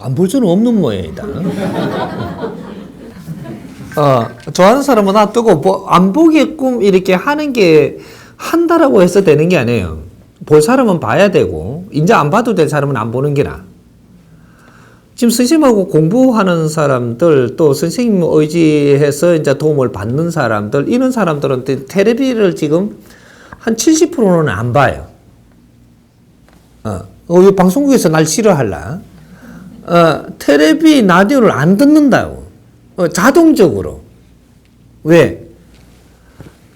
안 볼 수는 없는 모양이다. 좋아하는 사람은 놔두고 안 보게끔 이렇게 하는 게 한다라고 해서 되는 게 아니에요. 볼 사람은 봐야 되고 이제 안 봐도 될 사람은 안 보는 게 나아. 지금 선생님하고 공부하는 사람들 또 선생님 의지해서 이제 도움을 받는 사람들 이런 사람들은 테레비를 지금 한 70%는 안 봐요. 이 방송국에서 날 싫어할라. 테레비 라디오를 안 듣는다고. 자동적으로. 왜?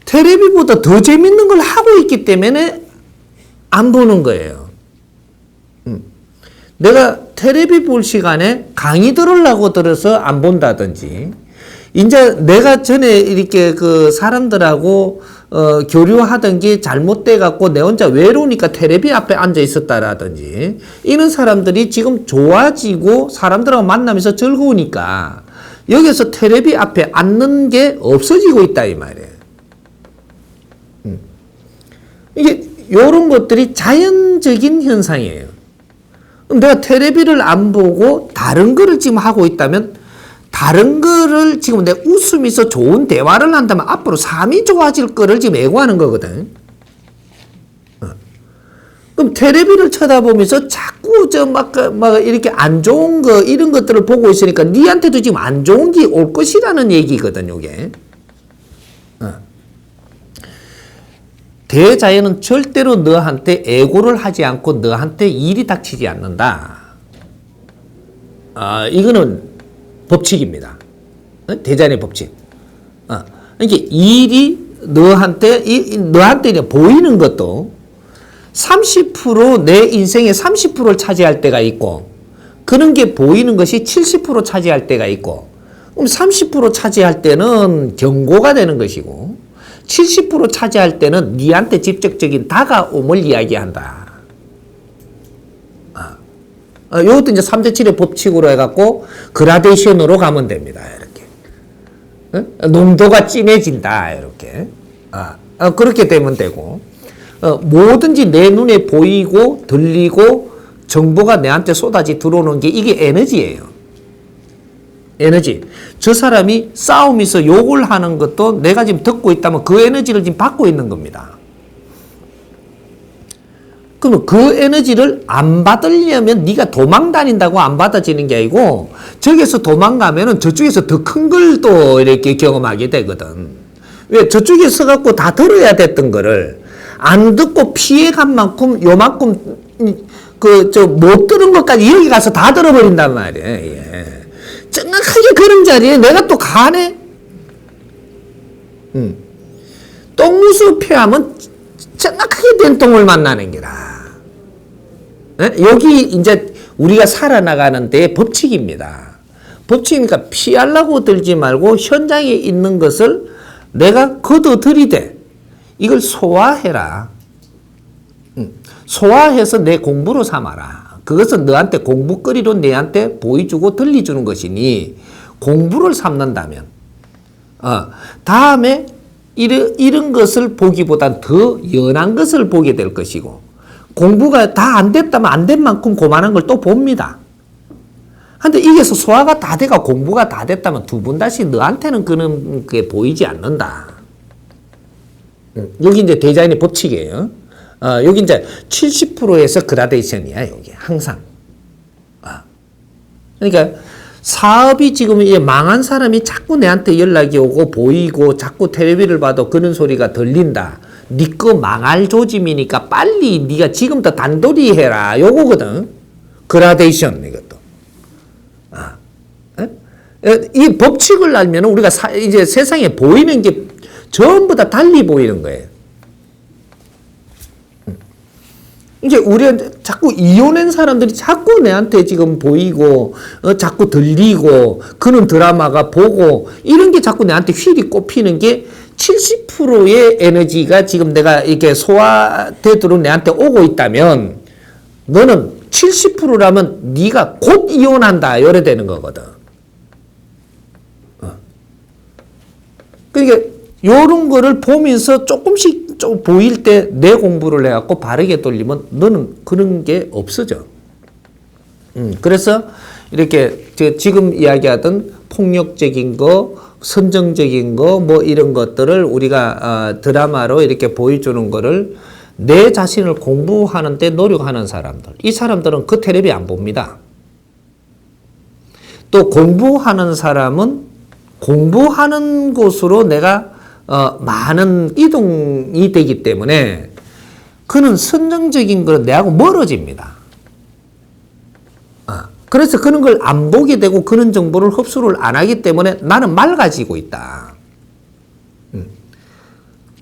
테레비보다 더 재밌는 걸 하고 있기 때문에 안 보는 거예요. 내가 테레비 볼 시간에 강의 들으려고 들어서 안 본다든지, 이제 내가 전에 이렇게 그 사람들하고 교류하던 게 잘못돼 갖고 내 혼자 외로우니까 테레비 앞에 앉아 있었다라든지, 이런 사람들이 지금 좋아지고 사람들하고 만나면서 즐거우니까 여기서 테레비 앞에 앉는 게 없어지고 있다 이 말이에요. 이게 요런 것들이 자연적인 현상이에요. 내가 테레비를 안 보고 다른 거를 지금 하고 있다면, 다른 거를 지금 내 웃으면서 좋은 대화를 한다면 앞으로 삶이 좋아질 거를 지금 애고하는 거거든. 그럼 테레비를 쳐다보면서 자꾸 막 이렇게 안 좋은 거, 이런 것들을 보고 있으니까 니한테도 지금 안 좋은 게 올 것이라는 얘기거든, 요게. 대자연은 절대로 너한테 애고를 하지 않고 너한테 일이 닥치지 않는다. 이거는 법칙입니다. 대자연의 법칙. 이게 일이 너한테 보이는 것도 30% 내 인생의 30%를 차지할 때가 있고, 그런 게 보이는 것이 70% 차지할 때가 있고, 그럼 30% 차지할 때는 경고가 되는 것이고, 70% 차지할 때는 니한테 직접적인 다가옴을 이야기한다. 이것도 이제 3대7의 법칙으로 해갖고 그라데이션으로 가면 됩니다. 이렇게. 농도가 진해진다. 이렇게. 그렇게 되면 되고, 뭐든지 내 눈에 보이고 들리고 정보가 내한테 쏟아지 들어오는 게 이게 에너지예요. 에너지. 저 사람이 싸우면서 욕을 하는 것도 내가 지금 듣고 있다면 그 에너지를 지금 받고 있는 겁니다. 그러면 그 에너지를 안 받으려면 네가 도망 다닌다고 안 받아지는 게 아니고, 저기서 도망가면은 저쪽에서 더 큰 걸 또 이렇게 경험하게 되거든. 왜? 저쪽에 서갖고 다 들어야 됐던 거를 안 듣고 피해간 만큼 요만큼 못 들은 것까지 여기 가서 다 들어버린단 말이에요. 예. 정확하게 그런 자리에 내가 또 가네? 똥무수 폐하면 정확하게 된 똥을 만나는 게라. 네? 여기 이제 우리가 살아나가는 데의 법칙입니다. 법칙이니까 피하려고 들지 말고 현장에 있는 것을 내가 거둬 들이대. 이걸 소화해라. 소화해서 내 공부로 삼아라. 그것은 너한테 공부거리로 내한테 보여주고 들려주는 것이니 공부를 삼는다면, 다음에 이런 것을 보기보단 더 연한 것을 보게 될 것이고, 공부가 다 안 됐다면 안 된 만큼 그만한 걸 또 봅니다. 근데 이게서 소화가 다 돼가 공부가 다 됐다면 두 번 다시 너한테는 그런 게 보이지 않는다. 여기 이제 대자연의 법칙이에요. 여기 이제 70%에서 그라데이션이야, 여기. 항상. 그러니까 사업이 지금 이제 망한 사람이 자꾸 내한테 연락이 오고 보이고 자꾸 텔레비를 봐도 그런 소리가 들린다. 니 거 망할 조짐이니까 빨리 니가 지금부터 단돌이 해라. 요거거든. 그라데이션, 이것도. 이 법칙을 알면 우리가 이제 세상에 보이는 게 전부 다 달리 보이는 거예요. 이제 우리가 자꾸 이혼한 사람들이 자꾸 내한테 지금 보이고, 자꾸 들리고, 그런 드라마가 보고, 이런 게 자꾸 내한테 휠이 꼽히는 게 70%의 에너지가 지금 내가 이렇게 소화되도록 내한테 오고 있다면, 너는 70%라면 네가 곧 이혼한다. 이래 되는 거거든. 그러니까, 요런 거를 보면서 조금씩 좀 보일 때 내 공부를 해갖고 바르게 돌리면 너는 그런 게 없어져. 그래서 이렇게 지금 이야기하던 폭력적인 거, 선정적인 거, 뭐 이런 것들을 우리가 드라마로 이렇게 보여주는 거를 내 자신을 공부하는데 노력하는 사람들, 이 사람들은 그 텔레비 안 봅니다. 또 공부하는 사람은 공부하는 곳으로 내가 많은 이동이 되기 때문에 그는 선정적인 것은 내하고 멀어집니다. 그래서 그런 걸 안 보게 되고 그런 정보를 흡수를 안 하기 때문에 나는 맑아지고 있다.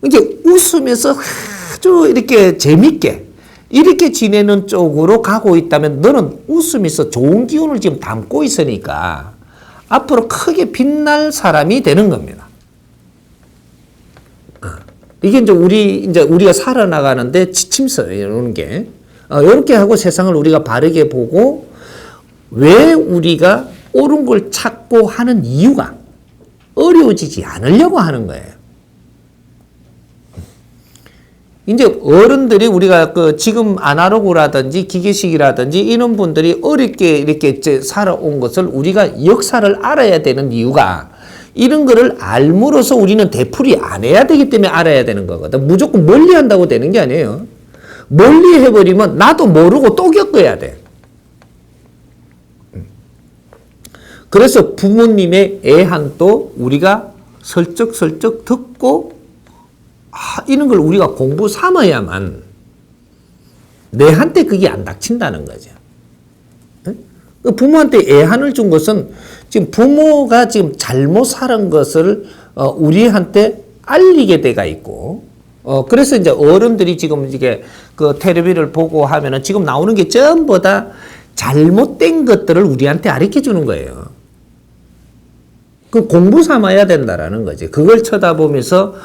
이게 웃으면서 아주 이렇게 재밌게 이렇게 지내는 쪽으로 가고 있다면 너는 웃으면서 좋은 기운을 지금 담고 있으니까 앞으로 크게 빛날 사람이 되는 겁니다. 이게 이제 우리가 살아나가는데 지침서 이런 게 이렇게 하고 세상을 우리가 바르게 보고 왜 우리가 옳은 걸 찾고 하는 이유가 어려워지지 않으려고 하는 거예요. 이제 어른들이 우리가 지금 아날로그라든지 기계식이라든지 이런 분들이 어렵게 이렇게 살아온 것을 우리가 역사를 알아야 되는 이유가 이런 거를 알므로써 우리는 되풀이 안 해야 되기 때문에 알아야 되는 거거든. 무조건 멀리 한다고 되는 게 아니에요. 멀리 해버리면 나도 모르고 또 겪어야 돼. 그래서 부모님의 애한도 우리가 슬쩍슬쩍 듣고 이런 걸 우리가 공부 삼아야만 내한테 그게 안 닥친다는 거죠. 부모한테 애한을 준 것은 지금 부모가 지금 잘못 살은 것을 우리한테 알리게 돼가 있고 그래서 이제 어른들이 지금 이게 그 텔레비를 보고 하면은 지금 나오는 게 전부 다 잘못된 것들을 우리한테 가르쳐 주는 거예요. 그 공부 삼아야 된다라는 거지. 그걸 쳐다보면서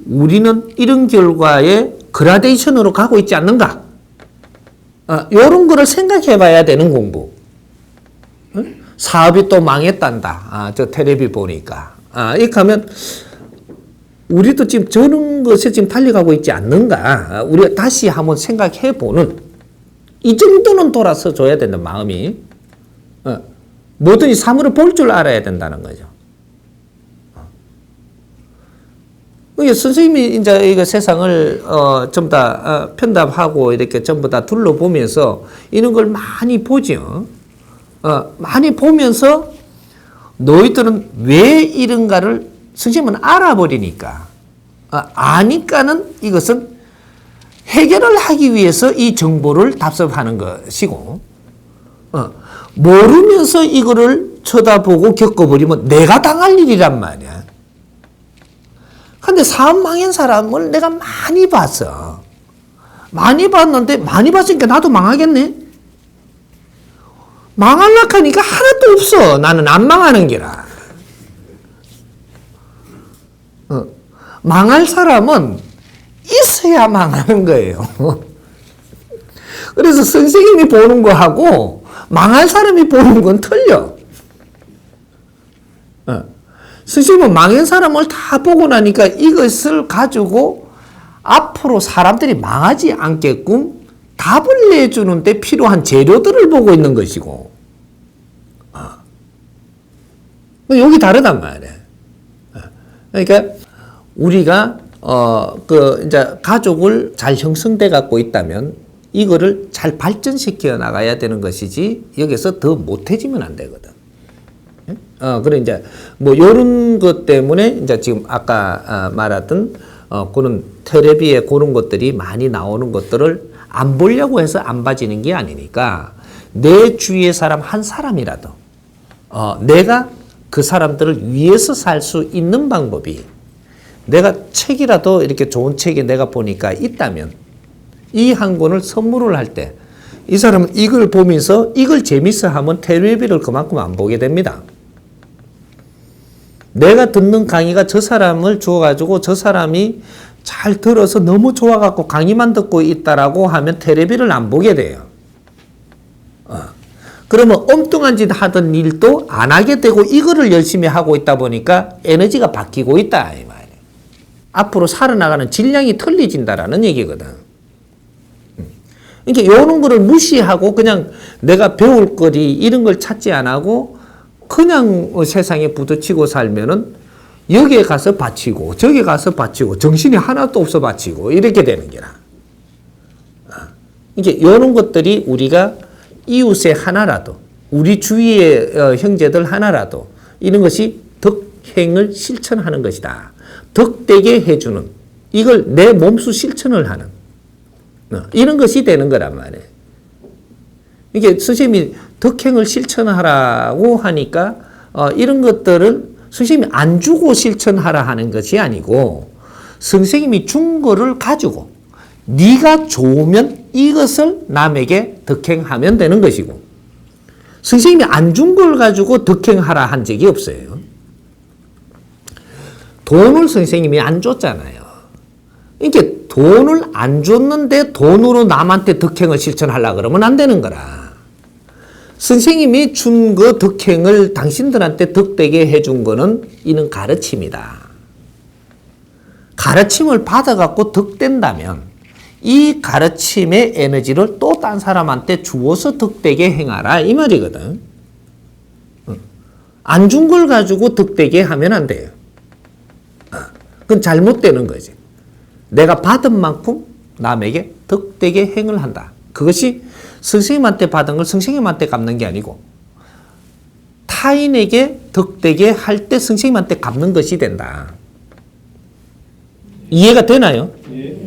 우리는 이런 결과에 그라데이션으로 가고 있지 않는가? 이런 거를 생각해 봐야 되는 공부. 사업이 또 망했단다. 저 텔레비 보니까. 이렇게 하면 우리도 지금 저런 것에 지금 달려가고 있지 않는가? 우리가 다시 한번 생각해 보는 이 정도는 돌아서 줘야 된다, 마음이. 뭐든지 사물을 볼 줄 알아야 된다는 거죠. 선생님이 이제 이거 세상을 전부 다 편답하고 이렇게 전부 다 둘러보면서 이런 걸 많이 보죠. 많이 보면서 너희들은 왜 이런가를 선생님은 알아버리니까 아니까는 이것은 해결을 하기 위해서 이 정보를 답습하는 것이고 모르면서 이거를 쳐다보고 겪어버리면 내가 당할 일이란 말이야. 근데 사업 망한 사람을 내가 많이 봤어. 많이 봤는데 많이 봤으니까 나도 망하겠네. 망하려고 하니까 하나도 없어. 나는 안 망하는 게라. 망할 사람은 있어야 망하는 거예요. 그래서 선생님이 보는 거하고 망할 사람이 보는 건 틀려. 선생님은 망한 사람을 다 보고 나니까 이것을 가지고 앞으로 사람들이 망하지 않게끔 답을 내주는데 필요한 재료들을 보고 있는 것이고, 여기 다르단 말이야. 그러니까 우리가 이제 가족을 잘 형성돼 갖고 있다면 이거를 잘 발전시켜 나가야 되는 것이지 여기서 더 못해지면 안 되거든. 그래 이제 뭐 요런 것 때문에 이제 지금 아까 말했던 그런 텔레비에 그런 것들이 많이 나오는 것들을 안 보려고 해서 안 봐지는 게 아니니까 내 주위의 사람 한 사람이라도 내가 그 사람들을 위해서 살 수 있는 방법이 내가 책이라도 이렇게 좋은 책이 내가 보니까 있다면 이 한 권을 선물을 할 때 이 사람은 이걸 보면서 이걸 재밌어 하면 텔레비를 그만큼 안 보게 됩니다. 내가 듣는 강의가 저 사람을 주어가지고 저 사람이 잘 들어서 너무 좋아갖고 강의만 듣고 있다라고 하면 텔레비를 안 보게 돼요. 그러면 엉뚱한 짓 하던 일도 안 하게 되고 이거를 열심히 하고 있다 보니까 에너지가 바뀌고 있다 이 말이에요. 앞으로 살아나가는 질량이 틀리진다라는 얘기거든. 이렇게 요런 거를 무시하고 그냥 내가 배울 거리 이런 걸 찾지 안 하고 그냥 세상에 부딪히고 살면은 여기에 가서 바치고 저기 가서 바치고 정신이 하나도 없어 바치고 이렇게 되는 게라. 이게 요런 것들이 우리가 이웃의 하나라도 우리 주위의 형제들 하나라도 이런 것이 덕행을 실천하는 것이다. 덕되게 해주는 이걸 내 몸소 실천을 하는 이런 것이 되는 거란 말이에요. 이게 선생님이 덕행을 실천하라고 하니까 이런 것들을 선생님이 안 주고 실천하라 하는 것이 아니고 선생님이 준 거를 가지고 네가 좋으면 이것을 남에게 덕행하면 되는 것이고 선생님이 안 준 걸 가지고 덕행하라 한 적이 없어요. 돈을 선생님이 안 줬잖아요. 이게 돈을 안 줬는데 돈으로 남한테 덕행을 실천하려고 그러면 안 되는 거라. 선생님이 준 그 덕행을 당신들한테 덕되게 해준 거는 이는 가르침이다. 가르침을 받아갖고 덕된다면 이 가르침의 에너지를 또 딴 사람한테 주어서 덕되게 행하라 이 말이거든. 안 준 걸 가지고 덕되게 하면 안 돼요. 그건 잘못되는 거지. 내가 받은 만큼 남에게 덕되게 행을 한다. 그것이 선생님한테 받은 걸 선생님한테 갚는 게 아니고 타인에게 덕되게 할 때 선생님한테 갚는 것이 된다. 이해가 되나요? 예.